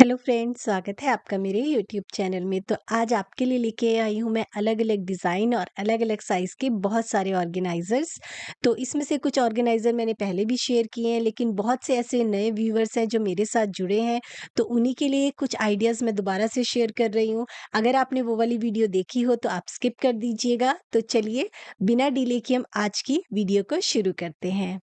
Hello friends, स्वागत है आपका मेरे यूट्यूब चैनल में। तो आज आपके लिए लेके आई हूँ मैं अलग-अलग डिज़ाइन और अलग-अलग साइज़ के बहुत सारे ऑर्गेनाइज़र्स। तो इसमें से कुछ ऑर्गेनाइज़र मैंने पहले भी शेयर किए हैं, लेकिन बहुत से ऐसे नए व्यूअर्स हैं जो मेरे साथ जुड़े हैं, तो उन्हीं के लिए कुछ आइडियाज़ मैं दोबारा से शेयर कर रही हूँ। अगर आपने वो वाली वीडियो देखी हो तो आप स्किप कर दीजिएगा। तो चलिए बिना डिले किए हम आज की वीडियो को शुरू करते हैं।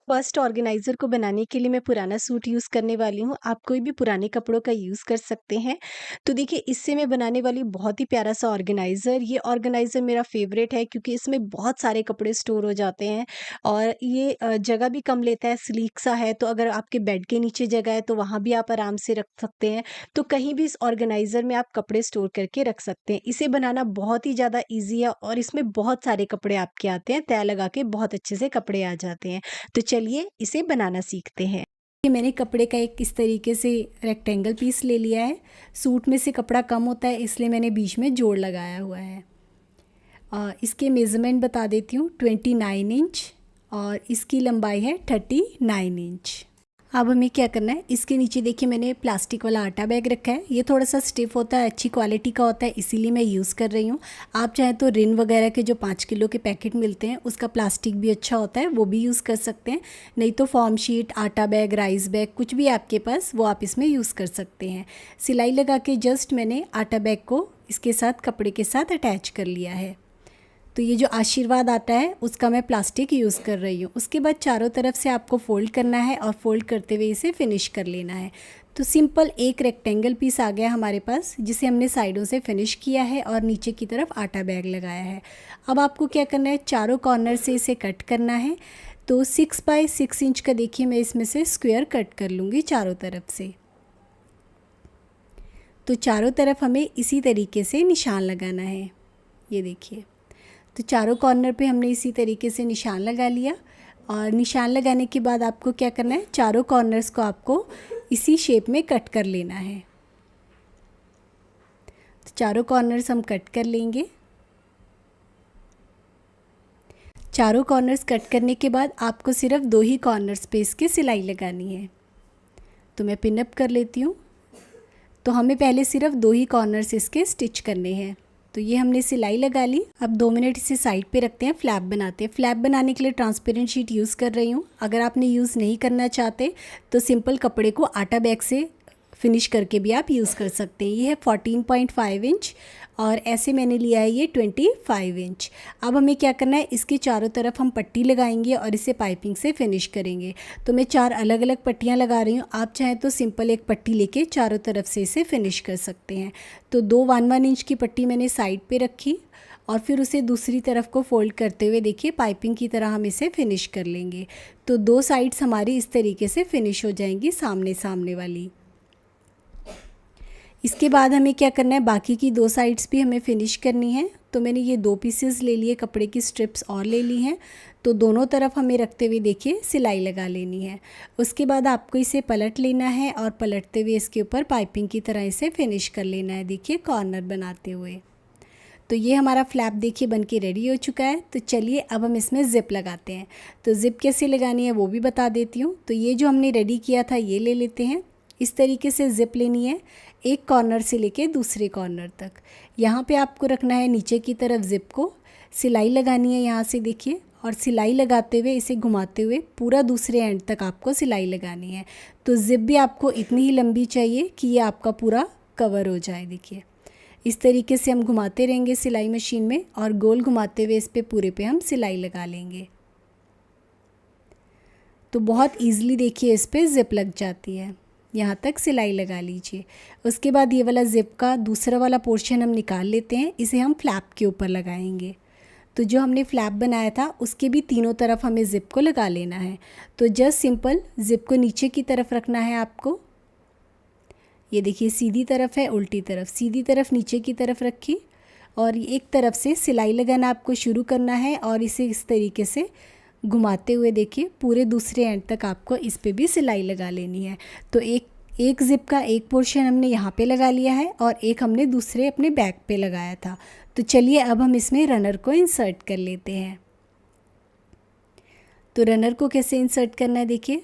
फर्स्ट ऑर्गेनाइज़र को बनाने के लिए मैं पुराना सूट यूज़ करने वाली हूँ। आप कोई भी पुराने कपड़ों का यूज़ कर सकते हैं। तो देखिए, इससे मैं बनाने वाली बहुत ही प्यारा-सा ऑर्गेनाइज़र। ये ऑर्गेनाइज़र मेरा फ़ेवरेट है क्योंकि इसमें बहुत सारे कपड़े स्टोर हो जाते हैं और ये जगह भी कम लेता है, स्लीक सा है। तो अगर आपके बेड के नीचे जगह है तो वहाँ भी आप आराम से रख सकते हैं। तो कहीं भी इस ऑर्गेनाइज़र में आप कपड़े स्टोर करके रख सकते हैं। इसे बनाना बहुत ही ज़्यादा ईज़ी है और इसमें बहुत सारे कपड़े आपके आते हैं। तह लगा के बहुत अच्छे से कपड़े आ जाते हैं। तो चलिए इसे बनाना सीखते हैं। ये मैंने कपड़े का एक इस तरीके से रेक्टेंगल पीस ले लिया है। सूट में से कपड़ा कम होता है इसलिए मैंने बीच में जोड़ लगाया हुआ है। इसके मेज़रमेंट बता देती हूँ, 29 इंच और इसकी लंबाई है 39 इंच। अब हमें क्या करना है, इसके नीचे देखिए मैंने प्लास्टिक वाला आटा बैग रखा है। ये थोड़ा सा स्टिफ होता है, अच्छी क्वालिटी का होता है, इसीलिए मैं यूज़ कर रही हूँ। आप चाहें तो रिन वगैरह के जो 5 किलो के पैकेट मिलते हैं उसका प्लास्टिक भी अच्छा होता है, वो भी यूज़ कर सकते हैं। नहीं तो फॉर्म शीट, आटा बैग, राइस बैग, कुछ भी आपके पास वो आप इसमें यूज़ कर सकते हैं। सिलाई लगा के जस्ट मैंने आटा बैग को इसके साथ कपड़े के साथ अटैच कर लिया है। तो ये जो आशीर्वाद आता है उसका मैं प्लास्टिक यूज़ कर रही हूँ। उसके बाद चारों तरफ से आपको फ़ोल्ड करना है और फ़ोल्ड करते हुए इसे फिनिश कर लेना है। तो सिंपल एक रेक्टेंगल पीस आ गया हमारे पास, जिसे हमने साइडों से फिनिश किया है और नीचे की तरफ आटा बैग लगाया है। अब आपको क्या करना है, चारों कॉर्नर से इसे कट करना है। तो 6 बाय 6 इंच का देखिए मैं इसमें से स्क्वायर कट कर लूँगी चारों तरफ से। तो चारों तरफ हमें इसी तरीके से निशान लगाना है। ये देखिए, तो चारों कॉर्नर पे हमने इसी तरीके से निशान लगा लिया। और निशान लगाने के बाद आपको क्या करना है, चारों कॉर्नर्स को आपको इसी शेप में कट कर लेना है। तो चारों कॉर्नर्स हम कट कर लेंगे। चारों कॉर्नर्स कट करने के बाद आपको सिर्फ 2 ही कॉर्नर्स पे इसकी सिलाई लगानी है। तो मैं पिन अप कर लेती हूँ। तो हमें पहले सिर्फ 2 ही कॉर्नर्स इसके स्टिच करने हैं। तो ये हमने सिलाई लगा ली। अब 2 मिनट इसे साइड पे रखते हैं, फ्लैप बनाते हैं। फ्लैप बनाने के लिए ट्रांसपेरेंट शीट यूज़ कर रही हूँ। अगर आपने यूज़ नहीं करना चाहते तो सिंपल कपड़े को आटा बैग से फिनिश करके भी आप यूज़ कर सकते हैं। ये है 14.5 इंच और ऐसे मैंने लिया है ये 25 इंच। अब हमें क्या करना है, इसके चारों तरफ हम पट्टी लगाएंगे और इसे पाइपिंग से फिनिश करेंगे। तो मैं 4 अलग अलग पट्टियाँ लगा रही हूँ। आप चाहें तो सिंपल एक पट्टी लेके चारों तरफ से इसे फिनिश कर सकते हैं। तो 2 1-1 इंच की पट्टी मैंने साइड पे रखी और फिर उसे दूसरी तरफ को फोल्ड करते हुए देखिए पाइपिंग की तरह हम इसे फिनिश कर लेंगे। तो 2 साइड्स हमारी इस तरीके से फिनिश हो जाएंगी, सामने सामने वाली। इसके बाद हमें क्या करना है, बाकी की 2 साइड्स भी हमें फिनिश करनी है। तो मैंने ये 2 पीसेस ले लिए, कपड़े की स्ट्रिप्स और ले ली हैं। तो दोनों तरफ हमें रखते हुए देखिए सिलाई लगा लेनी है। उसके बाद आपको इसे पलट लेना है और पलटते हुए इसके ऊपर पाइपिंग की तरह इसे फिनिश कर लेना है, देखिए कॉर्नर बनाते हुए। तो ये हमारा फ्लैप देखिए बन के रेडी हो चुका है। तो चलिए अब हम इसमें ज़िप लगाते हैं। तो ज़िप कैसे लगानी है वो भी बता देती हूँ। तो ये जो हमने रेडी किया था ये ले लेते हैं। इस तरीके से ज़िप लेनी है, एक कॉर्नर से लेके दूसरे कॉर्नर तक। यहाँ पे आपको रखना है नीचे की तरफ ज़िप को, सिलाई लगानी है यहाँ से देखिए, और सिलाई लगाते हुए इसे घुमाते हुए पूरा दूसरे एंड तक आपको सिलाई लगानी है। तो ज़िप भी आपको इतनी ही लंबी चाहिए कि ये आपका पूरा कवर हो जाए। देखिए इस तरीके से हम घुमाते रहेंगे सिलाई मशीन में और गोल घुमाते हुए इस पे पूरे पे हम सिलाई लगा लेंगे। तो बहुत ईज़िली देखिए इस पे ज़िप लग जाती है। यहाँ तक सिलाई लगा लीजिए। उसके बाद ये वाला ज़िप का दूसरा वाला पोर्शन हम निकाल लेते हैं, इसे हम फ्लैप के ऊपर लगाएंगे। तो जो हमने फ्लैप बनाया था उसके भी तीनों तरफ हमें ज़िप को लगा लेना है। तो जस्ट सिंपल ज़िप को नीचे की तरफ रखना है आपको। ये देखिए सीधी तरफ है, उल्टी तरफ, सीधी तरफ नीचे की तरफ रखी और एक तरफ से सिलाई लगाना आपको शुरू करना है और इसे इस तरीके से घुमाते हुए देखिए पूरे दूसरे एंड तक आपको इस पे भी सिलाई लगा लेनी है। तो एक ज़िप का एक पोर्शन हमने यहाँ पे लगा लिया है और एक हमने दूसरे अपने बैक पे लगाया था। तो चलिए अब हम इसमें रनर को इंसर्ट कर लेते हैं। तो रनर को कैसे इंसर्ट करना है देखिए,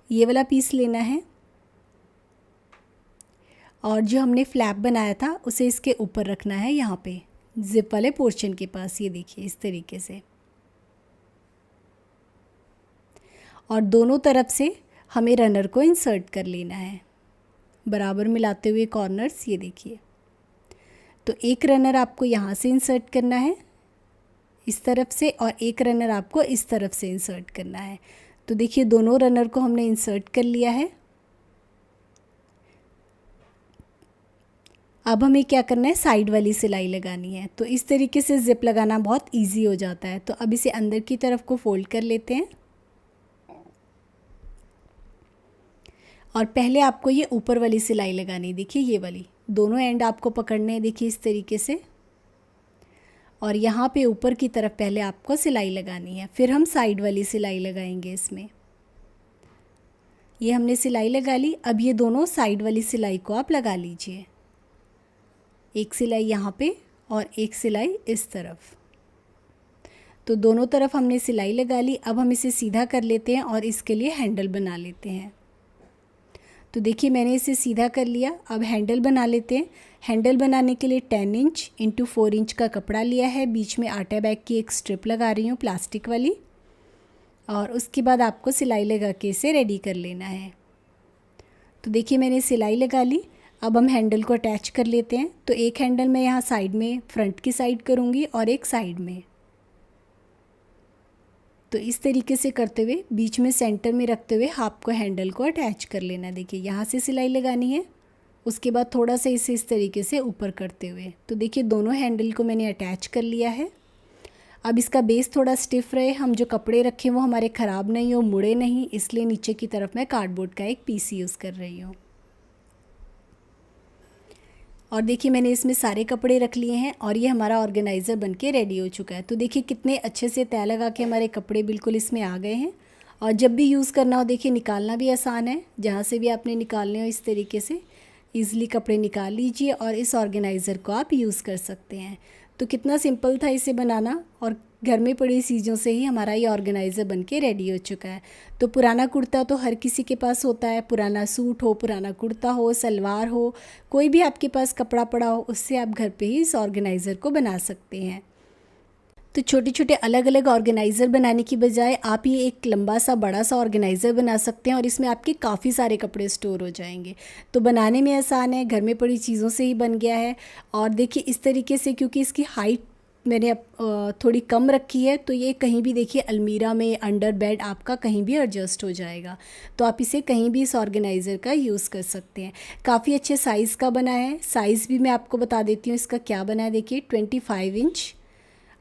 ये वाला पीस लेना है और जो हमने फ्लैप बनाया था उसे इसके ऊपर रखना है, यहाँ पे जिप वाले पोर्शन के पास। ये देखिए इस तरीके से, और दोनों तरफ से हमें रनर को इंसर्ट कर लेना है बराबर मिलाते हुए कॉर्नर्स। ये देखिए, तो एक रनर आपको यहाँ से इंसर्ट करना है इस तरफ से, और एक रनर आपको इस तरफ से इंसर्ट करना है। तो देखिए दोनों रनर को हमने इंसर्ट कर लिया है। अब हमें क्या करना है, साइड वाली सिलाई लगानी है। तो इस तरीके से जिप लगाना बहुत इजी हो जाता है। तो अब इसे अंदर की तरफ को फोल्ड कर लेते हैं, और पहले आपको ये ऊपर वाली सिलाई लगानी है। देखिए ये वाली, दोनों एंड आपको पकड़ने हैं, देखिए इस तरीके से, और यहाँ पे ऊपर की तरफ पहले आपको सिलाई लगानी है, फिर हम साइड वाली सिलाई लगाएंगे इसमें। ये हमने सिलाई लगा ली। अब ये दोनों साइड वाली सिलाई को आप लगा लीजिए, एक सिलाई यहाँ पे और एक सिलाई इस तरफ। तो दोनों तरफ हमने सिलाई लगा ली। अब हम इसे सीधा कर लेते हैं और इसके लिए हैंडल बना लेते हैं। तो देखिए मैंने इसे सीधा कर लिया। अब हैंडल बना लेते हैं। हैंडल बनाने के लिए 10 इंच इंटू 4 इंच का कपड़ा लिया है, बीच में आटा बैग की एक स्ट्रिप लगा रही हूँ प्लास्टिक वाली, और उसके बाद आपको सिलाई लगा के इसे रेडी कर लेना है। तो देखिए मैंने सिलाई लगा ली। अब हम हैंडल को अटैच कर लेते हैं। तो एक हैंडल मैं यहाँ साइड में फ्रंट की साइड करूँगी और एक साइड में। तो इस तरीके से करते हुए बीच में सेंटर में रखते हुए आपको हैंडल को अटैच कर लेना। देखिए यहाँ से सिलाई लगानी है, उसके बाद थोड़ा सा इसे इस तरीके से ऊपर करते हुए। तो देखिए दोनों हैंडल को मैंने अटैच कर लिया है। अब इसका बेस थोड़ा स्टिफ रहे, हम जो कपड़े रखें वो हमारे ख़राब नहीं हो, मुड़े नहीं, इसलिए नीचे की तरफ मैं कार्डबोर्ड का एक पीस यूज़ कर रही हूँ। और देखिए मैंने इसमें सारे कपड़े रख लिए हैं और ये हमारा ऑर्गेनाइज़र बनके रेडी हो चुका है। तो देखिए कितने अच्छे से तय लगा के हमारे कपड़े बिल्कुल इसमें आ गए हैं। और जब भी यूज़ करना हो देखिए निकालना भी आसान है, जहाँ से भी आपने निकालने हो इस तरीके से ईज़िली कपड़े निकाल लीजिए और इस ऑर्गेनाइज़र को आप यूज़ कर सकते हैं। तो कितना सिंपल था इसे बनाना, और घर में पड़ी चीज़ों से ही हमारा ये ऑर्गेनाइज़र बनके रेडी हो चुका है। तो पुराना कुर्ता तो हर किसी के पास होता है, पुराना सूट हो, पुराना कुर्ता हो, सलवार हो, कोई भी आपके पास कपड़ा पड़ा हो, उससे आप घर पे ही इस ऑर्गेनाइज़र को बना सकते हैं। तो छोटे छोटे अलग अलग ऑर्गेनाइज़र बनाने की बजाय आप ये एक लंबा सा बड़ा सा ऑर्गेनाइज़र बना सकते हैं और इसमें आपके काफ़ी सारे कपड़े स्टोर हो जाएंगे। तो बनाने में आसान है, घर में पड़ी चीज़ों से ही बन गया है। और देखिए इस तरीके से, क्योंकि इसकी हाइट मैंने थोड़ी कम रखी है, तो ये कहीं भी देखिए अलमीरा में, अंडर बेड आपका कहीं भी एडजस्ट हो जाएगा। तो आप इसे कहीं भी इस ऑर्गेनाइज़र का यूज़ कर सकते हैं। काफ़ी अच्छे साइज़ का बना है। साइज़ भी मैं आपको बता देती हूँ इसका क्या बना है। देखिए 25 इंच,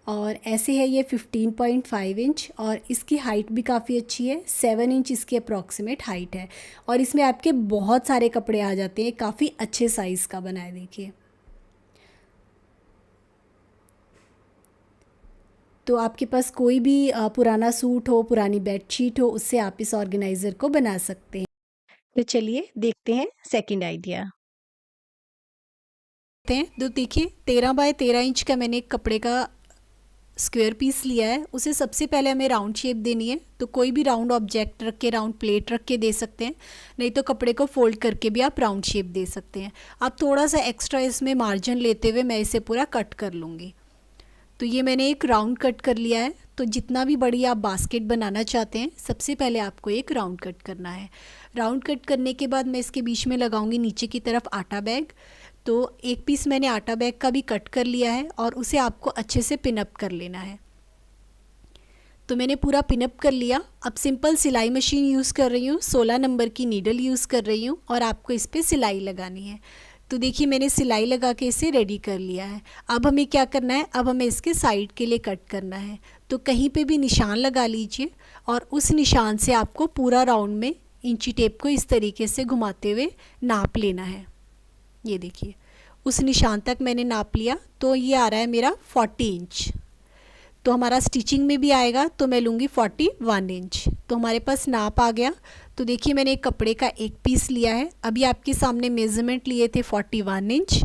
और ऐसे है ये 15.5 इंच, और इसकी हाइट भी काफ़ी अच्छी है, 7 इंच इसकी अप्रॉक्सीमेट हाइट है। और इसमें आपके बहुत सारे कपड़े आ जाते हैं, काफ़ी अच्छे साइज़ का बना है। देखिए तो आपके पास कोई भी पुराना सूट हो, पुरानी बेडशीट हो, उससे आप इस ऑर्गेनाइज़र को बना सकते हैं। तो चलिए देखते हैं सेकंड आइडिया। तो देखिए 13 बाय 13 इंच का मैंने एक कपड़े का स्क्वायर पीस लिया है। उसे सबसे पहले हमें राउंड शेप देनी है। तो कोई भी राउंड ऑब्जेक्ट रख के, राउंड प्लेट रख के दे सकते हैं, नहीं तो कपड़े को फोल्ड करके भी आप राउंड शेप दे सकते हैं। अब थोड़ा सा एक्स्ट्रा इसमें मार्जिन लेते हुए मैं इसे पूरा कट कर लूँगी। तो ये मैंने एक राउंड कट कर लिया है। तो जितना भी बड़ी आप बास्केट बनाना चाहते हैं, सबसे पहले आपको एक राउंड कट करना है। राउंड कट करने के बाद मैं इसके बीच में लगाऊंगी नीचे की तरफ आटा बैग। तो एक पीस मैंने आटा बैग का भी कट कर लिया है और उसे आपको अच्छे से पिनअप कर लेना है। तो मैंने पूरा पिनअप कर लिया। अब सिंपल सिलाई मशीन यूज़ कर रही हूँ, 16 नंबर की नीडल यूज़ कर रही हूँ, और आपको इस पर सिलाई लगानी है। तो देखिए मैंने सिलाई लगा के इसे रेडी कर लिया है। अब हमें क्या करना है, अब हमें इसके साइड के लिए कट करना है। तो कहीं पे भी निशान लगा लीजिए और उस निशान से आपको पूरा राउंड में इंची टेप को इस तरीके से घुमाते हुए नाप लेना है। ये देखिए उस निशान तक मैंने नाप लिया। तो ये आ रहा है मेरा 40 इंच। तो हमारा स्टिचिंग में भी आएगा, तो मैं लूँगी 41 इंच। तो हमारे पास नाप आ गया। तो देखिए मैंने एक कपड़े का एक पीस लिया है। अभी आपके सामने मेज़रमेंट लिए थे 41 इंच,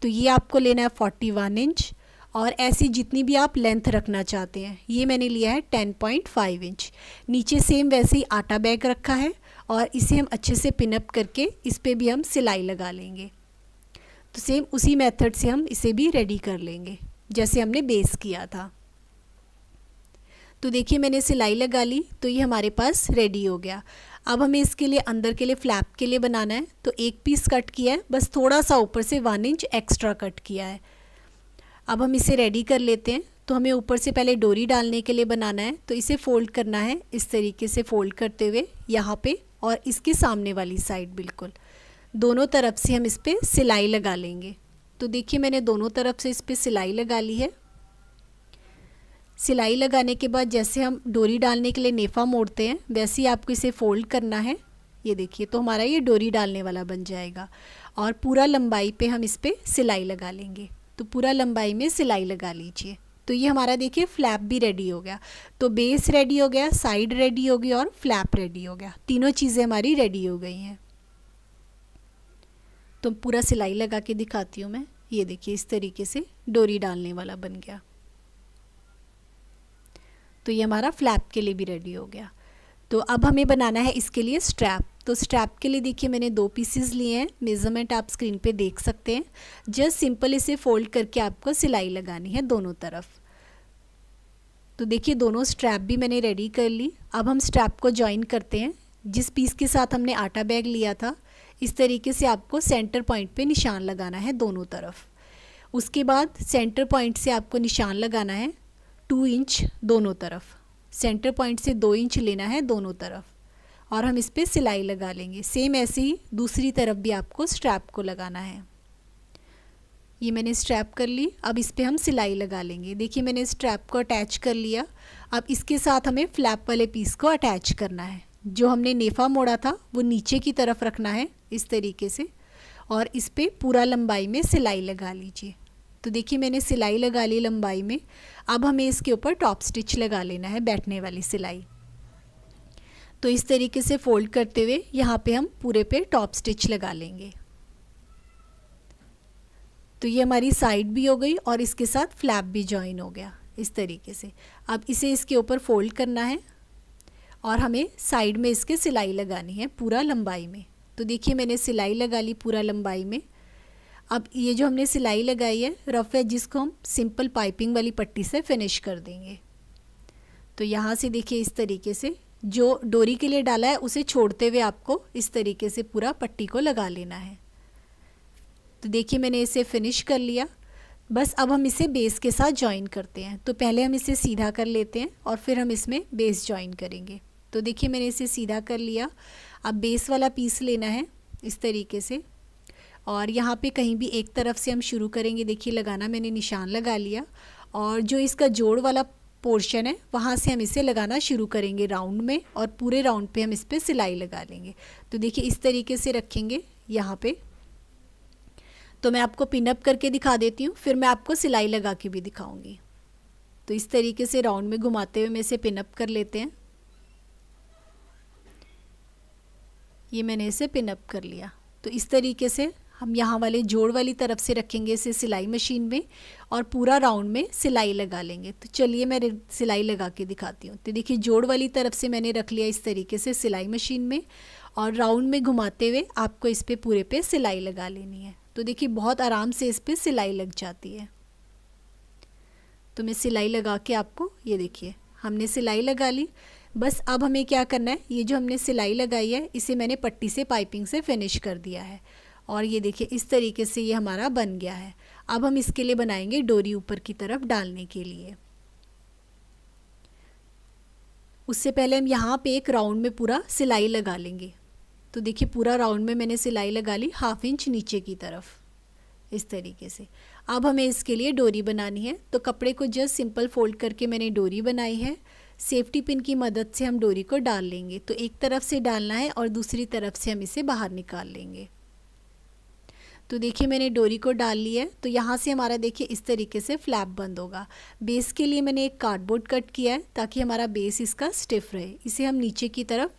तो ये आपको लेना है 41 इंच। और ऐसी जितनी भी आप लेंथ रखना चाहते हैं, ये मैंने लिया है 10.5 इंच। नीचे सेम वैसे ही आटा बैग रखा है और इसे हम अच्छे से पिनअप करके इस पर भी हम सिलाई लगा लेंगे। तो सेम उसी मेथड से हम इसे भी रेडी कर लेंगे जैसे हमने बेस किया था। तो देखिए मैंने सिलाई लगा ली, तो ये हमारे पास रेडी हो गया। अब हमें इसके लिए अंदर के लिए फ्लैप के लिए बनाना है, तो एक पीस कट किया है, बस थोड़ा सा ऊपर से 1 इंच एक्स्ट्रा कट किया है। अब हम इसे रेडी कर लेते हैं। तो हमें ऊपर से पहले डोरी डालने के लिए बनाना है, तो इसे फ़ोल्ड करना है इस तरीके से, फ़ोल्ड करते हुए यहाँ पे और इसके सामने वाली साइड बिल्कुल दोनों तरफ से हम इस पर सिलाई लगा लेंगे। तो देखिए मैंने दोनों तरफ से इस पर सिलाई लगा ली है। सिलाई लगाने के बाद जैसे हम डोरी डालने के लिए नेफ़ा मोड़ते हैं वैसे ही आपको इसे फ़ोल्ड करना है। ये देखिए, तो हमारा ये डोरी डालने वाला बन जाएगा और पूरा लंबाई पे हम इस पर सिलाई लगा लेंगे। तो पूरा लंबाई में सिलाई लगा लीजिए। तो ये हमारा देखिए फ्लैप भी रेडी हो गया। तो बेस रेडी हो गया, साइड रेडी हो गई और फ्लैप रेडी हो गया। तीनों चीज़ें हमारी रेडी हो गई हैं। तो पूरा सिलाई लगा के दिखाती हूँ मैं। ये देखिए इस तरीके से डोरी डालने वाला बन गया। तो ये हमारा फ्लैप के लिए भी रेडी हो गया। तो अब हमें बनाना है इसके लिए स्ट्रैप। तो स्ट्रैप के लिए देखिए मैंने 2 पीसेस लिए हैं, मेज़रमेंट आप स्क्रीन पे देख सकते हैं। जस्ट सिंपल इसे फोल्ड करके आपको सिलाई लगानी है दोनों तरफ। तो देखिए दोनों स्ट्रैप भी मैंने रेडी कर ली। अब हम स्ट्रैप को जॉइन करते हैं। जिस पीस के साथ हमने आटा बैग लिया था इस तरीके से आपको सेंटर पॉइंट पे निशान लगाना है दोनों तरफ। उसके बाद सेंटर पॉइंट से आपको निशान लगाना है 2 इंच दोनों तरफ। सेंटर पॉइंट से 2 इंच लेना है दोनों तरफ और हम इस पर सिलाई लगा लेंगे। सेम ऐसे ही दूसरी तरफ भी आपको स्ट्रैप को लगाना है। ये मैंने स्ट्रैप कर ली। अब इस पर हम सिलाई लगा लेंगे। देखिए मैंने स्ट्रैप को अटैच कर लिया। अब इसके साथ हमें फ्लैप वाले पीस को अटैच करना है। जो हमने नेफ़ा मोड़ा था वो नीचे की तरफ रखना है इस तरीके से और इस पर पूरा लंबाई में सिलाई लगा लीजिए। तो देखिए मैंने सिलाई लगा ली लंबाई में। अब हमें इसके ऊपर टॉप स्टिच लगा लेना है, बैठने वाली सिलाई। तो इस तरीके से फोल्ड करते हुए यहाँ पे हम पूरे पे टॉप स्टिच लगा लेंगे। तो ये हमारी साइड भी हो गई और इसके साथ फ्लैप भी जॉइन हो गया इस तरीके से। अब इसे इसके ऊपर फोल्ड करना है और हमें साइड में इसके सिलाई लगानी है पूरा लंबाई में। तो देखिए मैंने सिलाई लगा ली पूरा लंबाई में। अब ये जो हमने सिलाई लगाई है रफ एज, जिसको हम सिंपल पाइपिंग वाली पट्टी से फिनिश कर देंगे। तो यहाँ से देखिए इस तरीके से जो डोरी के लिए डाला है उसे छोड़ते हुए आपको इस तरीके से पूरा पट्टी को लगा लेना है। तो देखिए मैंने इसे फिनिश कर लिया। बस अब हम इसे बेस के साथ जॉइन करते हैं। तो पहले हम इसे सीधा कर लेते हैं और फिर हम इसमें बेस जॉइन करेंगे। तो देखिए मैंने इसे सीधा कर लिया। अब बेस वाला पीस लेना है इस तरीके से और यहाँ पे कहीं भी एक तरफ से हम शुरू करेंगे। देखिए लगाना मैंने निशान लगा लिया और जो इसका जोड़ वाला पोर्शन है वहाँ से हम इसे लगाना शुरू करेंगे राउंड में और पूरे राउंड पे हम इस पर सिलाई लगा लेंगे। तो देखिए इस तरीके से रखेंगे यहाँ पे। तो मैं आपको पिनअप करके दिखा देती हूँ, फिर मैं आपको सिलाई लगा के भी दिखाऊंगी। तो इस तरीके से राउंड में घुमाते हुए मैं इसे पिनअप कर लेते हैं। ये मैंने इसे पिनअप कर लिया। तो इस तरीके से हम यहाँ वाले जोड़ वाली तरफ से रखेंगे इसे सिलाई मशीन में और पूरा राउंड में सिलाई लगा लेंगे। तो चलिए मैं सिलाई लगा के दिखाती हूँ। तो देखिए जोड़ वाली तरफ से मैंने रख लिया इस तरीके से सिलाई मशीन में और राउंड में घुमाते हुए आपको इस पे पूरे पे सिलाई लगा लेनी है। तो देखिए बहुत आराम से इस पे सिलाई लग जाती है। तो मैं सिलाई लगा के आपको, ये देखिए हमने सिलाई लगा ली। बस अब हमें क्या करना है, ये जो हमने सिलाई लगाई है इसे मैंने पट्टी से पाइपिंग से फिनिश कर दिया है और ये देखिए इस तरीके से ये हमारा बन गया है। अब हम इसके लिए बनाएंगे डोरी ऊपर की तरफ डालने के लिए। उससे पहले हम यहाँ पे एक राउंड में पूरा सिलाई लगा लेंगे। तो देखिए पूरा राउंड में मैंने सिलाई लगा ली 1/2 इंच नीचे की तरफ इस तरीके से। अब हमें इसके लिए डोरी बनानी है। तो कपड़े को जस्ट सिंपल फोल्ड करके मैंने डोरी बनाई है। सेफ्टी पिन की मदद से हम डोरी को डाल लेंगे। तो एक तरफ से डालना है और दूसरी तरफ से हम इसे बाहर निकाल लेंगे। तो देखिए मैंने डोरी को डाल ली है। तो यहाँ से हमारा देखिए इस तरीके से फ्लैप बंद होगा। बेस के लिए मैंने एक कार्डबोर्ड कट किया है ताकि हमारा बेस इसका स्टिफ रहे। इसे हम नीचे की तरफ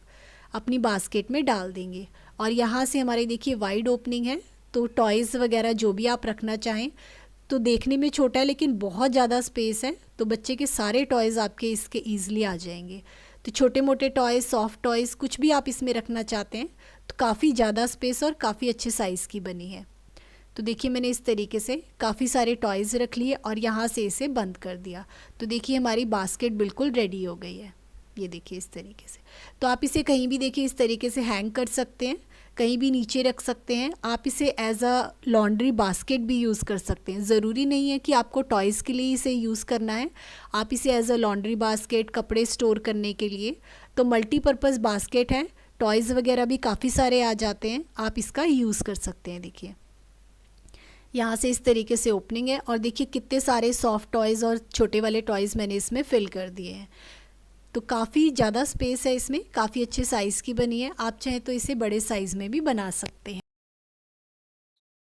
अपनी बास्केट में डाल देंगे और यहाँ से हमारी देखिए वाइड ओपनिंग है। तो टॉयज़ वगैरह जो भी आप रखना चाहें, तो देखने में छोटा है लेकिन बहुत ज़्यादा स्पेस है। तो बच्चे के सारे टॉयज़ आपके इसके ईज़िली आ जाएंगे। तो छोटे मोटे टॉयज़, सॉफ्ट टॉयज़ कुछ भी आप इसमें रखना चाहते हैं तो काफ़ी ज़्यादा स्पेस और काफ़ी अच्छे साइज़ की बनी है। तो देखिए मैंने इस तरीके से काफ़ी सारे टॉयज़ रख लिए और यहाँ से इसे बंद कर दिया। तो देखिए हमारी बास्केट बिल्कुल रेडी हो गई है। ये देखिए इस तरीके से। तो आप इसे कहीं भी देखिए इस तरीके से हैंग कर सकते हैं, कहीं भी नीचे रख सकते हैं। आप इसे एज अ लॉन्ड्री बास्केट भी यूज़ कर सकते हैं। ज़रूरी नहीं है कि आपको टॉयज़ के लिए इसे यूज़ करना है, आप इसे एज अ लॉन्ड्री बास्केट, कपड़े स्टोर करने के लिए तो मल्टीपर्पज़ बास्केट है। टॉयज़ वगैरह भी काफ़ी सारे आ जाते हैं, आप इसका यूज़ कर सकते हैं। देखिए यहाँ से इस तरीके से ओपनिंग है और देखिए कितने सारे सॉफ्ट टॉयज़ और छोटे वाले टॉयज़ मैंने इसमें फ़िल कर दिए हैं। तो काफ़ी ज़्यादा स्पेस है इसमें, काफ़ी अच्छे साइज़ की बनी है। आप चाहें तो इसे बड़े साइज़ में भी बना सकते हैं।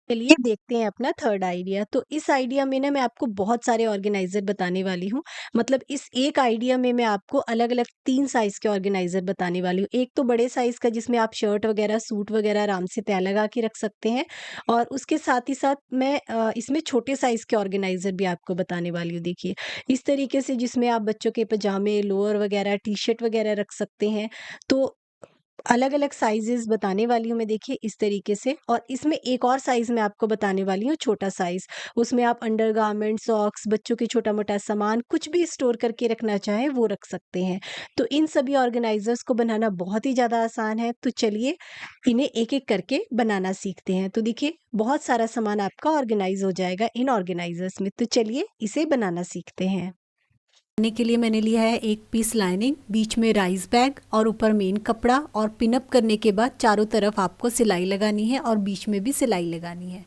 चलिए देखते हैं अपना थर्ड आइडिया। तो इस आइडिया में ना मैं आपको बहुत सारे ऑर्गेनाइज़र बताने वाली हूँ। मतलब इस एक आइडिया में मैं आपको अलग-अलग 3 साइज़ के ऑर्गेनाइज़र बताने वाली हूँ। एक तो बड़े साइज़ का जिसमें आप शर्ट वगैरह, सूट वगैरह आराम से तह लगा के रख सकते हैं और उसके साथ ही साथ मैं इसमें छोटे साइज़ के ऑर्गेनाइज़र भी आपको बताने वाली हूँ। देखिए, इस तरीके से जिसमें आप बच्चों के पजामे, लोअर वगैरह, टी-शर्ट वगैरह रख सकते हैं। तो अलग-अलग साइज़ेज़ बताने वाली हूँ मैं देखिए इस तरीके से और इसमें एक और साइज़ मैं आपको बताने वाली हूँ छोटा साइज़। उसमें आप अंडरगारमेंट्स, सॉक्स, बच्चों के छोटा-मोटा सामान कुछ भी स्टोर करके रखना चाहें वो रख सकते हैं। तो इन सभी ऑर्गेनाइज़र्स को बनाना बहुत ही ज़्यादा आसान है। तो चलिए इन्हें एक-एक करके बनाना सीखते हैं। तो देखिए बहुत सारा सामान आपका ऑर्गेनाइज़ हो जाएगा इन ऑर्गेनाइज़र्स में। तो चलिए इसे बनाना सीखते हैं। बनाने के लिए मैंने लिया है 1 पीस लाइनिंग, बीच में राइस बैग और ऊपर मेन कपड़ा और पिनअप करने के बाद चारों तरफ आपको सिलाई लगानी है और बीच में भी सिलाई लगानी है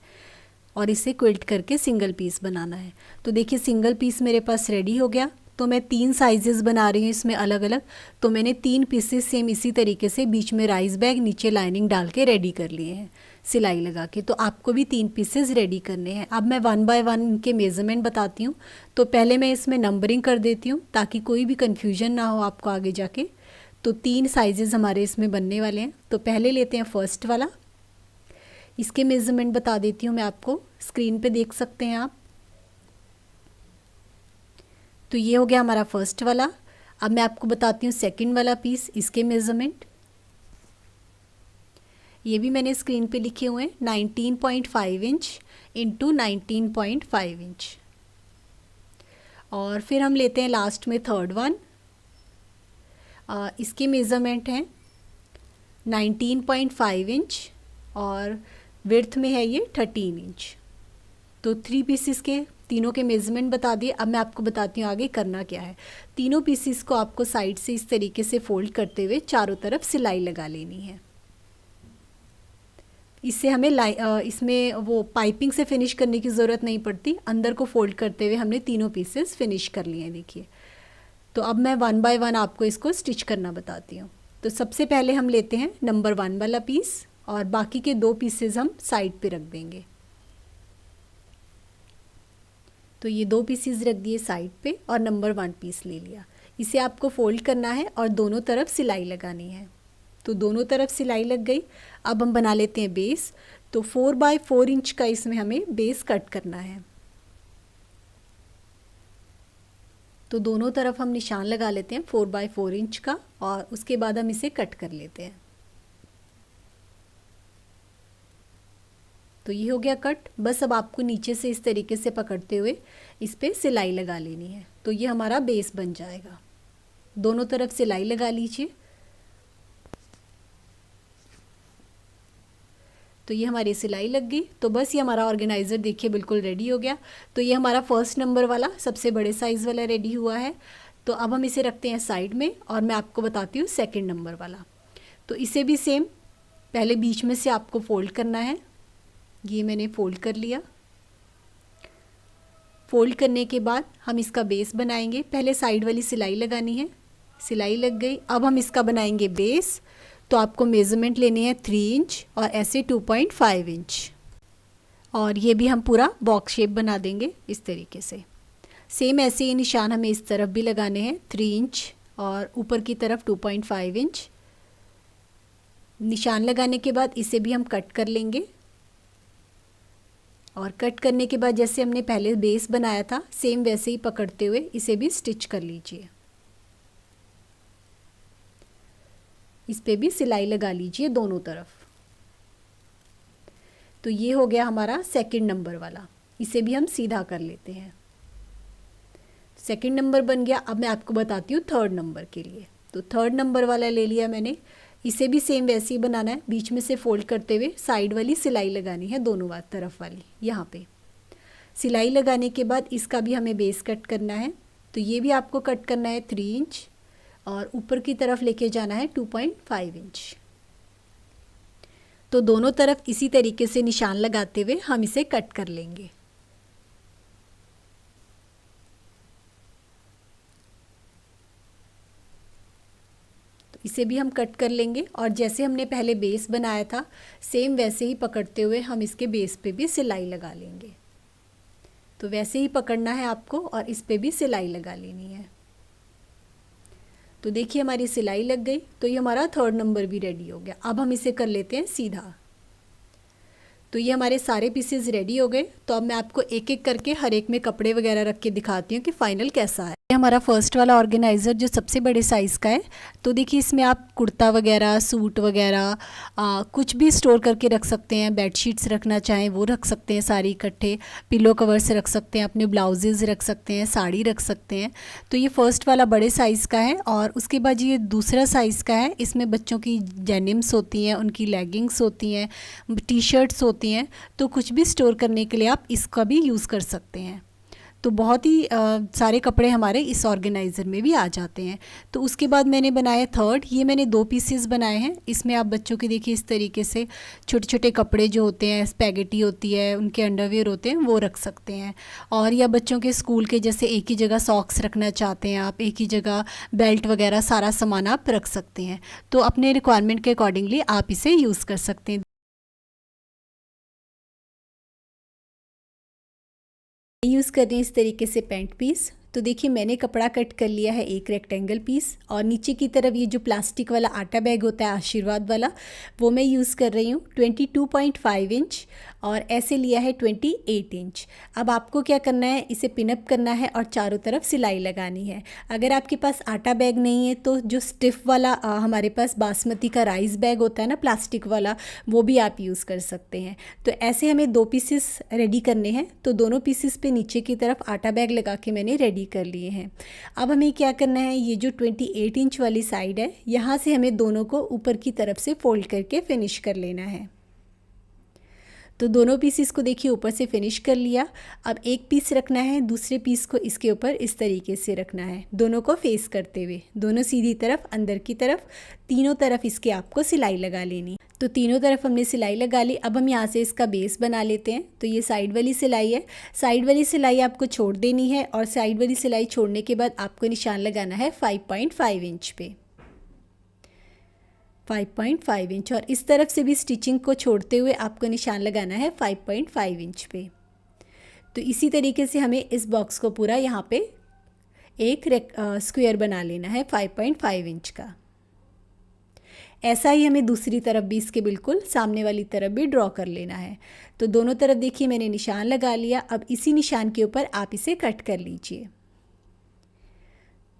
और इसे क्विल्ट करके सिंगल पीस बनाना है। तो देखिए सिंगल पीस मेरे पास रेडी हो गया। तो मैं 3 साइजेस बना रही हूँ इसमें अलग अलग। तो मैंने 3 पीसेस सेम इसी तरीके से बीच में राइस बैग, नीचे लाइनिंग डाल के रेडी कर लिए हैं सिलाई लगा के। तो आपको भी 3 पीसेस रेडी करने हैं। अब मैं 1 बाय 1 के मेज़रमेंट बताती हूँ। तो पहले मैं इसमें नंबरिंग कर देती हूँ ताकि कोई भी कन्फ्यूजन ना हो आपको आगे जाके। तो 3 साइजेस हमारे इसमें बनने वाले हैं। तो पहले लेते हैं फर्स्ट वाला। इसके मेज़रमेंट बता देती हूँ मैं आपको, स्क्रीन पे देख सकते हैं आप। तो ये हो गया हमारा फर्स्ट वाला। अब मैं आपको बताती हूँ सेकंड वाला पीस, इसके मेज़रमेंट। ये भी मैंने स्क्रीन पे लिखे हुए हैं, 19.5 इंच इंटू 19.5 इंच। और फिर हम लेते हैं लास्ट में थर्ड वन। इसके मेज़रमेंट हैं 19.5 इंच और विड्थ में है ये 13 इंच। तो 3 पीसेस के तीनों के मेज़रमेंट बता दिए। अब मैं आपको बताती हूँ आगे करना क्या है। तीनों पीसेस को आपको साइड से इस तरीके से फोल्ड करते हुए चारों तरफ सिलाई लगा लेनी है। इससे हमें इसमें वो पाइपिंग से फिनिश करने की ज़रूरत नहीं पड़ती। अंदर को फोल्ड करते हुए हमने तीनों पीसेस फिनिश कर लिए हैं। देखिए, तो अब मैं 1 बाय 1 आपको इसको स्टिच करना बताती हूँ। तो सबसे पहले हम लेते हैं नंबर 1 वाला पीस और बाकी के 2 पीसेस हम साइड पे रख देंगे। तो ये 2 पीसेस रख दिए साइड पे और नंबर 1 पीस ले लिया। इसे आपको फोल्ड करना है और दोनों तरफ सिलाई लगानी है। तो दोनों तरफ सिलाई लग गई। अब हम बना लेते हैं बेस। तो 4 बाय 4 इंच का इसमें हमें बेस कट करना है। तो दोनों तरफ हम निशान लगा लेते हैं 4 बाय 4 इंच का और उसके बाद हम इसे कट कर लेते हैं। तो ये हो गया कट। बस अब आपको नीचे से इस तरीके से पकड़ते हुए इस पर सिलाई लगा लेनी है। तो ये हमारा बेस बन जाएगा। दोनों तरफ सिलाई लगा लीजिए। तो ये हमारी सिलाई लग गई। तो बस ये हमारा ऑर्गेनाइज़र देखिए बिल्कुल रेडी हो गया। तो ये हमारा फर्स्ट नंबर वाला सबसे बड़े साइज़ वाला रेडी हुआ है। तो अब हम इसे रखते हैं साइड में और मैं आपको बताती हूँ सेकंड नंबर वाला। तो इसे भी सेम पहले बीच में से आपको फोल्ड करना है। ये मैंने फोल्ड कर लिया। फोल्ड करने के बाद हम इसका बेस बनाएंगे। पहले साइड वाली सिलाई लगानी है। सिलाई लग गई। अब हम इसका बनाएंगे बेस। तो आपको मेज़रमेंट लेने हैं 3 इंच और ऐसे 2.5 इंच और ये भी हम पूरा बॉक्स शेप बना देंगे इस तरीके से। सेम ऐसे ही निशान हमें इस तरफ भी लगाने हैं 3 इंच और ऊपर की तरफ 2.5 इंच। निशान लगाने के बाद इसे भी हम कट कर लेंगे और कट करने के बाद जैसे हमने पहले बेस बनाया था सेम वैसे ही पकड़ते हुए इसे भी स्टिच कर लीजिए। इस पे भी सिलाई लगा लीजिए दोनों तरफ। तो ये हो गया हमारा सेकंड नंबर वाला, इसे भी हम सीधा कर लेते हैं। सेकंड नंबर बन गया। अब मैं आपको बताती हूँ थर्ड नंबर के लिए। तो थर्ड नंबर वाला ले लिया मैंने, इसे भी सेम वैसे ही बनाना है। बीच में से फोल्ड करते हुए साइड वाली सिलाई लगानी है, दोनों तरफ वाली। यहाँ पे सिलाई लगाने के बाद इसका भी हमें बेस कट करना है। तो ये भी आपको कट करना है 3 इंच और ऊपर की तरफ लेके जाना है 2.5 इंच। तो दोनों तरफ इसी तरीके से निशान लगाते हुए हम इसे कट कर लेंगे। तो इसे भी हम कट कर लेंगे और जैसे हमने पहले बेस बनाया था सेम वैसे ही पकड़ते हुए हम इसके बेस पे भी सिलाई लगा लेंगे। तो वैसे ही पकड़ना है आपको और इस पे भी सिलाई लगा लेनी है। तो देखिए हमारी सिलाई लग गई। तो ये हमारा थर्ड नंबर भी रेडी हो गया। अब हम इसे कर लेते हैं सीधा। तो ये हमारे सारे पीसेस रेडी हो गए। तो अब मैं आपको एक एक करके हर एक में कपड़े वगैरह रख के दिखाती हूँ कि फ़ाइनल कैसा है। ये हमारा फर्स्ट वाला ऑर्गेनाइज़र जो सबसे बड़े साइज़ का है। तो देखिए इसमें आप कुर्ता वगैरह, सूट वगैरह कुछ भी स्टोर करके रख सकते हैं। बेडशीट्स रखना चाहें वो रख सकते हैं सारी इकट्ठे, पिलो कवर्स रख सकते हैं, अपने ब्लाउजेज़ रख सकते हैं, साड़ी रख सकते हैं। तो ये फ़र्स्ट वाला बड़े साइज़ का है। और उसके बाद ये दूसरा साइज़ का है। इसमें बच्चों की डेनिम्स होती हैं, उनकी लेगिंग्स होती हैं, टी शर्ट्स होती हैं। तो कुछ भी स्टोर करने के लिए आप इसका भी यूज़ कर सकते हैं। तो बहुत ही सारे कपड़े हमारे इस ऑर्गेनाइज़र में भी आ जाते हैं। तो उसके बाद मैंने बनाया थर्ड। ये मैंने 2 पीसेस बनाए हैं। इसमें आप बच्चों के देखिए इस तरीके से छोटे छोटे कपड़े जो होते हैं, स्पैगेटी होती है, उनके अंडरवेयर होते हैं, वो रख सकते हैं। और या बच्चों के स्कूल के जैसे एक ही जगह सॉक्स रखना चाहते हैं आप, एक ही जगह बेल्ट वगैरह सारा सामान आप रख सकते हैं। तो अपने रिक्वायरमेंट के अकॉर्डिंगली आप इसे यूज़ कर सकते हैं। यूज़ कर रही हैं इस तरीके से पैंट पीस। तो देखिए मैंने कपड़ा कट कर लिया है एक रेक्टेंगल पीस और नीचे की तरफ ये जो प्लास्टिक वाला आटा बैग होता है आशीर्वाद वाला, वो मैं यूज़ कर रही हूँ 22.5 इंच और ऐसे लिया है 28 इंच। अब आपको क्या करना है, इसे पिनअप करना है और चारों तरफ सिलाई लगानी है। अगर आपके पास आटा बैग नहीं है तो जो स्टिफ़ वाला हमारे पास बासमती का राइस बैग होता है ना प्लास्टिक वाला, वो भी आप यूज़ कर सकते हैं। तो ऐसे हमें 2 पीसेस रेडी करने हैं। तो दोनों पीसेस पे नीचे की तरफ आटा बैग लगा के मैंने रेडी कर लिए हैं। अब हमें क्या करना है, ये जो 28 इंच वाली साइड है यहाँ से हमें दोनों को ऊपर की तरफ से फोल्ड करके फिनिश कर लेना है। तो दोनों पीसेस को देखिए ऊपर से फिनिश कर लिया। अब एक पीस रखना है, दूसरे पीस को इसके ऊपर इस तरीके से रखना है, दोनों को फेस करते हुए, दोनों सीधी तरफ अंदर की तरफ, तीनों तरफ इसके आपको सिलाई लगा लेनी। तो तीनों तरफ हमने सिलाई लगा ली। अब हम यहाँ से इसका बेस बना लेते हैं। तो ये साइड वाली सिलाई है, साइड वाली सिलाई आपको छोड़ देनी है और साइड वाली सिलाई छोड़ने के बाद आपको निशान लगाना है 5.5 इंच पे, 5.5 इंच। और इस तरफ से भी स्टिचिंग को छोड़ते हुए आपको निशान लगाना है 5.5 इंच पे। तो इसी तरीके से हमें इस बॉक्स को पूरा यहाँ पे एक स्क्वायर बना लेना है 5.5 इंच का। ऐसा ही हमें दूसरी तरफ भी इसके बिल्कुल सामने वाली तरफ भी ड्रॉ कर लेना है। तो दोनों तरफ देखिए मैंने निशान लगा लिया। अब इसी निशान के ऊपर आप इसे कट कर लीजिए।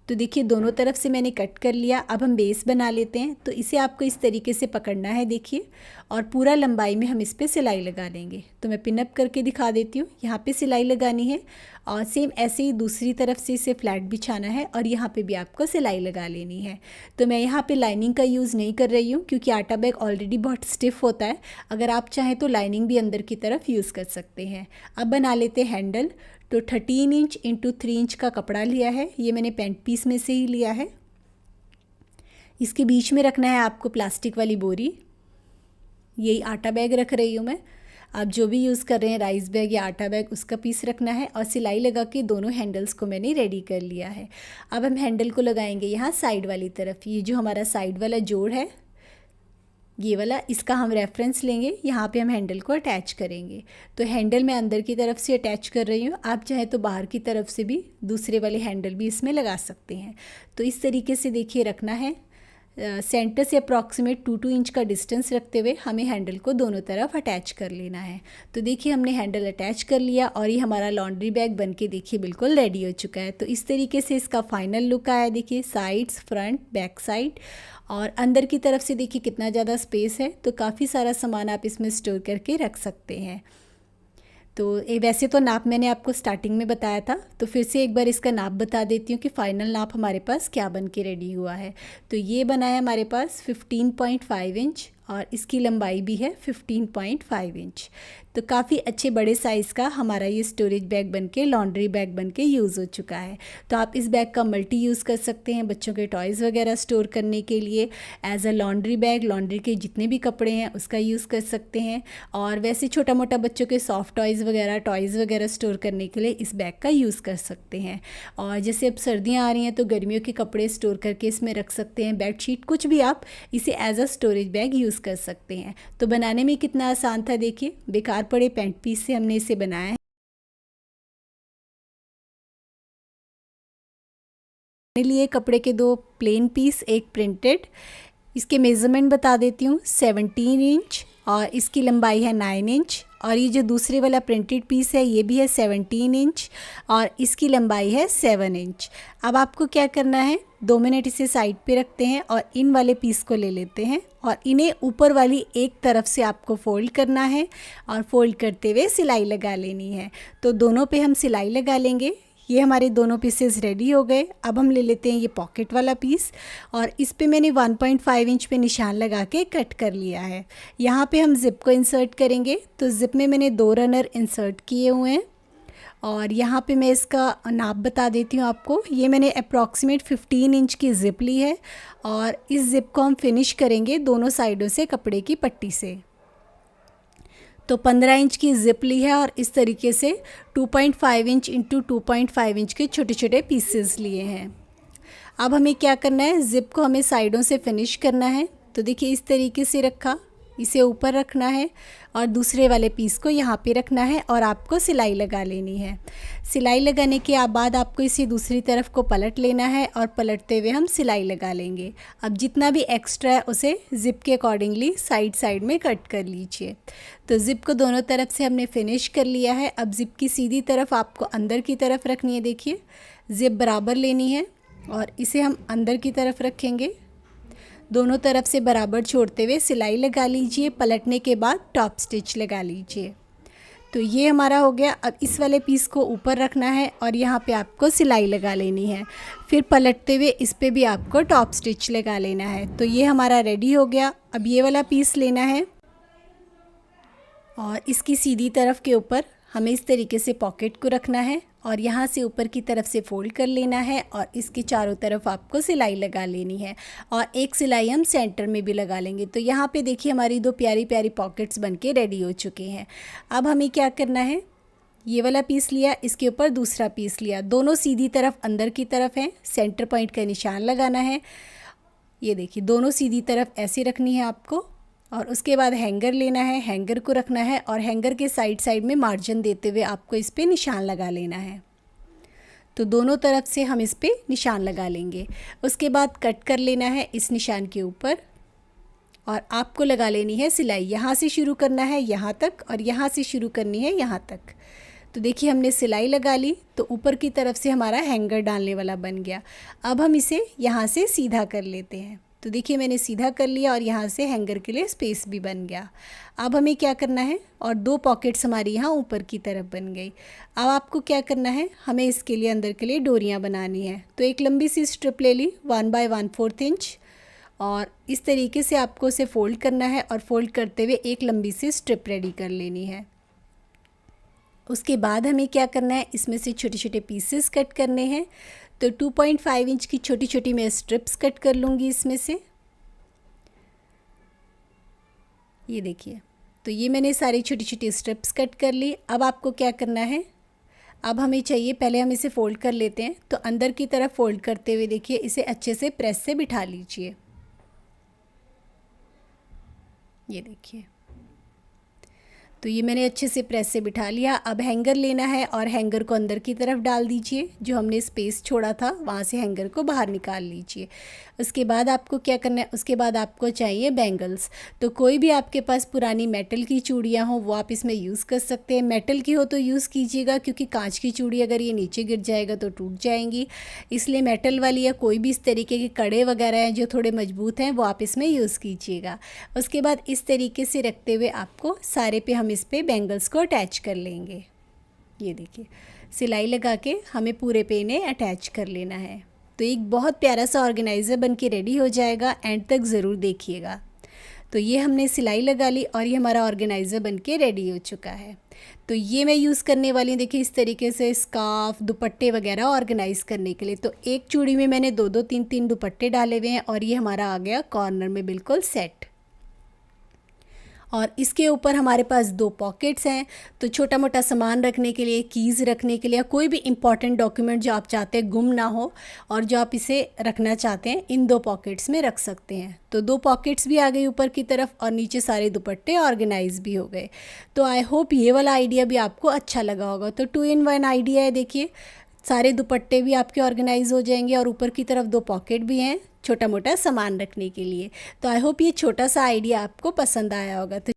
तो देखिए दोनों तरफ से मैंने कट कर लिया। अब हम बेस बना लेते हैं। तो इसे आपको इस तरीके से पकड़ना है देखिए, और पूरा लंबाई में हम इस पर सिलाई लगा देंगे। तो मैं पिनअप करके दिखा देती हूँ। यहाँ पे सिलाई लगानी है और सेम ऐसे ही दूसरी तरफ से इसे फ्लैट बिछाना है और यहाँ पे भी आपको सिलाई लगा लेनी है। तो मैं यहाँ पे लाइनिंग का यूज़ नहीं कर रही हूँ क्योंकि आटा बैग ऑलरेडी बहुत स्टिफ होता है। अगर आप चाहें तो लाइनिंग भी अंदर की तरफ यूज़ कर सकते हैं। अब बना लेते हैं हैंडल। तो 13 इंच इंटू 3 इंच का कपड़ा लिया है, ये मैंने पैंट पीस में से ही लिया है। इसके बीच में रखना है आपको प्लास्टिक वाली बोरी, यही आटा बैग रख रही हूँ मैं। आप जो भी यूज़ कर रहे हैं राइस बैग या आटा बैग, उसका पीस रखना है और सिलाई लगा के दोनों हैंडल्स को मैंने रेडी कर लिया है। अब हम हैंडल को लगाएंगे यहाँ साइड वाली तरफ। ये जो हमारा साइड वाला जोड़ है ये वाला, इसका हम रेफरेंस लेंगे, यहाँ पे हम हैंडल को अटैच करेंगे। तो हैंडल मैं अंदर की तरफ से अटैच कर रही हूँ, आप चाहे तो बाहर की तरफ से भी दूसरे वाले हैंडल भी इसमें लगा सकते हैं। तो इस तरीके से देखिए रखना है। सेंटर से अप्रॉक्सीमेट 2 इंच का डिस्टेंस रखते हुए हमें हैंडल को दोनों तरफ अटैच कर लेना है। तो देखिए हमने हैंडल अटैच कर लिया और ये हमारा लॉन्ड्री बैग बन के देखिए बिल्कुल रेडी हो चुका है। तो इस तरीके से इसका फाइनल लुक आया। देखिए साइड्स, फ्रंट, बैक साइड और अंदर की तरफ से देखिए कितना ज़्यादा स्पेस है। तो काफ़ी सारा सामान आप इसमें स्टोर करके रख सकते हैं। तो वैसे तो नाप मैंने आपको स्टार्टिंग में बताया था, तो फिर से एक बार इसका नाप बता देती हूँ कि फ़ाइनल नाप हमारे पास क्या बन के रेडी हुआ है। तो ये बना है हमारे पास 15.5 इंच और इसकी लंबाई भी है 15.5 इंच। तो काफ़ी अच्छे बड़े साइज़ का हमारा ये स्टोरेज बैग बनके, लॉन्ड्री बैग बनके यूज़ हो चुका है। तो आप इस बैग का मल्टी यूज़ कर सकते हैं बच्चों के टॉयज़ वगैरह स्टोर करने के लिए। As a laundry bag, laundry के जितने भी कपड़े हैं उसका यूज़ कर सकते हैं। और वैसे छोटा मोटा बच्चों के सॉफ्ट टॉयज़ वगैरह स्टोर करने के लिए इस बैग का यूज़ कर सकते हैं। और जैसे अब सर्दियाँ आ रही हैं तो गर्मियों के कपड़े स्टोर करके इसमें रख सकते हैं, बेडशीट, कुछ भी आप इसे as a storage bag use कर सकते हैं। तो बनाने में कितना आसान था, देखिए बेकार पड़े पेंट पीस से हमने इसे बनाया है। मैंने लिए कपड़े के 2 प्लेन पीस, एक प्रिंटेड। इसके मेज़रमेंट बता देती हूँ, 17 इंच और इसकी लंबाई है 9 इंच। और ये जो दूसरे वाला प्रिंटेड पीस है ये भी है 17 इंच और इसकी लंबाई है 7 इंच। अब आपको क्या करना है, 2 मिनट इसे साइड पे रखते हैं और इन वाले पीस को ले लेते हैं और इन्हें ऊपर वाली एक तरफ से आपको फ़ोल्ड करना है और फोल्ड करते हुए सिलाई लगा लेनी है। तो दोनों पे हम सिलाई लगा लेंगे। ये हमारे दोनों पीसेस रेडी हो गए। अब हम ले लेते हैं ये पॉकेट वाला पीस और इस पे मैंने 1.5 इंच पे निशान लगा के कट कर लिया है। यहाँ पे हम ज़िप को इंसर्ट करेंगे। तो ज़िप में मैंने 2 रनर इंसर्ट किए हुए हैं और यहाँ पे मैं इसका नाप बता देती हूँ आपको। ये मैंने अप्रॉक्सीमेट 15 इंच की ज़िप ली है और इस ज़िप को हम फिनिश करेंगे दोनों साइडों से कपड़े की पट्टी से। तो 15 इंच की ज़िप ली है और इस तरीके से 2.5 इंच इंटू 2.5 इंच के छोटे छोटे पीसेस लिए हैं। अब हमें क्या करना है, ज़िप को हमें साइडों से फिनिश करना है। तो देखिए इस तरीके से रखा, इसे ऊपर रखना है और दूसरे वाले पीस को यहाँ पे रखना है और आपको सिलाई लगा लेनी है। सिलाई लगाने के बाद आपको इसे दूसरी तरफ को पलट लेना है और पलटते हुए हम सिलाई लगा लेंगे। अब जितना भी एक्स्ट्रा है उसे ज़िप के अकॉर्डिंगली साइड साइड में कट कर लीजिए। तो ज़िप को दोनों तरफ से हमने फिनिश कर लिया है। अब ज़िप की सीधी तरफ आपको अंदर की तरफ रखनी है। देखिए ज़िप बराबर लेनी है और इसे हम अंदर की तरफ रखेंगे। दोनों तरफ से बराबर छोड़ते हुए सिलाई लगा लीजिए। पलटने के बाद टॉप स्टिच लगा लीजिए। तो ये हमारा हो गया। अब इस वाले पीस को ऊपर रखना है और यहाँ पे आपको सिलाई लगा लेनी है। फिर पलटते हुए इस पे भी आपको टॉप स्टिच लगा लेना है। तो ये हमारा रेडी हो गया। अब ये वाला पीस लेना है और इसकी सीधी तरफ के ऊपर हमें इस तरीके से पॉकेट को रखना है और यहाँ से ऊपर की तरफ से फोल्ड कर लेना है और इसके चारों तरफ आपको सिलाई लगा लेनी है और एक सिलाई हम सेंटर में भी लगा लेंगे। तो यहाँ पे देखिए हमारी 2 प्यारी प्यारी पॉकेट्स बनके रेडी हो चुके हैं। अब हमें क्या करना है, ये वाला पीस लिया, इसके ऊपर दूसरा पीस लिया, दोनों सीधी तरफ अंदर की तरफ हैं, सेंटर पॉइंट का निशान लगाना है। ये देखिए दोनों सीधी तरफ ऐसे रखनी है आपको और उसके बाद हैंगर लेना है, हैंगर को रखना है और हैंगर के साइड साइड में मार्जिन देते हुए आपको इस पे निशान लगा लेना है। तो दोनों तरफ से हम इस पे निशान लगा लेंगे। उसके बाद कट कर लेना है इस निशान के ऊपर और आपको लगा लेनी है सिलाई। यहाँ से शुरू करना है यहाँ तक और यहाँ से शुरू करनी है यहाँ तक। तो देखिए हमने सिलाई लगा ली तो ऊपर की तरफ से हमारा हैंगर डालने वाला बन गया। अब हम इसे यहाँ से सीधा कर लेते हैं। तो देखिए मैंने सीधा कर लिया और यहाँ से हैंगर के लिए स्पेस भी बन गया। अब हमें क्या करना है, और 2 पॉकेट्स हमारी यहाँ ऊपर की तरफ बन गई। अब आपको क्या करना है, हमें इसके लिए अंदर के लिए डोरियाँ बनानी है। तो एक लंबी सी स्ट्रिप ले ली 1 बाय 1/4 इंच और इस तरीके से आपको उसे फोल्ड करना है और फोल्ड करते हुए एक लंबी सी स्ट्रिप रेडी कर लेनी है। उसके बाद हमें क्या करना है, इसमें से छोटे छोटे पीसेस कट करने हैं। तो 2.5 इंच की छोटी छोटी मैं स्ट्रिप्स कट कर लूँगी इसमें से। ये देखिए, तो ये मैंने सारी छोटी छोटी स्ट्रिप्स कट कर ली। अब आपको क्या करना है, अब हमें चाहिए, पहले हम इसे फ़ोल्ड कर लेते हैं। तो अंदर की तरफ फ़ोल्ड करते हुए देखिए इसे अच्छे से प्रेस से बिठा लीजिए। ये देखिए, तो ये मैंने अच्छे से प्रेस से बिठा लिया। अब हैंगर लेना है और हैंगर को अंदर की तरफ डाल दीजिए, जो हमने स्पेस छोड़ा था वहाँ से हैंगर को बाहर निकाल लीजिए। उसके बाद आपको क्या करना है, उसके बाद आपको चाहिए बैंगल्स। तो कोई भी आपके पास पुरानी मेटल की चूड़ियाँ हो वो आप इसमें यूज़ कर सकते हैं। मेटल की हो तो यूज़ कीजिएगा, क्योंकि कांच की चूड़ी अगर ये नीचे गिर जाएगा तो टूट जाएंगी, इसलिए मेटल वाली या कोई भी इस तरीके के कड़े वगैरह हैं जो थोड़े मजबूत हैं वो आप इसमें यूज़ कीजिएगा। उसके बाद इस तरीके से रखते हुए आपको सारे पे हम इस पे बैंगल्स को अटैच कर लेंगे। ये देखिए, सिलाई लगा के हमें पूरे पे इन्हें अटैच कर लेना है। तो एक बहुत प्यारा सा ऑर्गेनाइज़र बन के रेडी हो जाएगा, एंड तक ज़रूर देखिएगा। तो ये हमने सिलाई लगा ली और ये हमारा ऑर्गेनाइज़र बन के रेडी हो चुका है। तो ये मैं यूज़ करने वाली हूँ, देखिए इस तरीके से स्कार्फ दुपट्टे वगैरह ऑर्गेनाइज़ करने के लिए। तो एक चूड़ी में मैंने 2-2 3-3 दुपट्टे डाले हुए हैं और ये हमारा आ गया कॉर्नर में बिल्कुल सेट। और इसके ऊपर हमारे पास 2 पॉकेट्स हैं, तो छोटा मोटा सामान रखने के लिए, कीज़ रखने के लिए, कोई भी इंपॉर्टेंट डॉक्यूमेंट जो आप चाहते हैं गुम ना हो और जो आप इसे रखना चाहते हैं, इन 2 पॉकेट्स में रख सकते हैं। तो 2 पॉकेट्स भी आ गए ऊपर की तरफ और नीचे सारे दुपट्टे ऑर्गेनाइज भी हो गए। तो आई होप ये वाला आइडिया भी आपको अच्छा लगा होगा। तो 2 in 1 आइडिया है, देखिए सारे दुपट्टे भी आपके ऑर्गेनाइज हो जाएंगे और ऊपर की तरफ 2 पॉकेट भी हैं छोटा मोटा सामान रखने के लिए। तो आई होप ये छोटा सा आइडिया आपको पसंद आया होगा। तो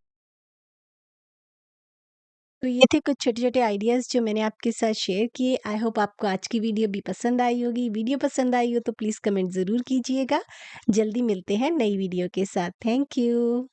ये थे कुछ छोटे-छोटे आइडियाज़ जो मैंने आपके साथ शेयर किए। आई होप आपको आज की वीडियो भी पसंद आई होगी। वीडियो पसंद आई हो तो प्लीज़ कमेंट ज़रूर कीजिएगा। जल्दी मिलते हैं नई वीडियो के साथ। Thank you.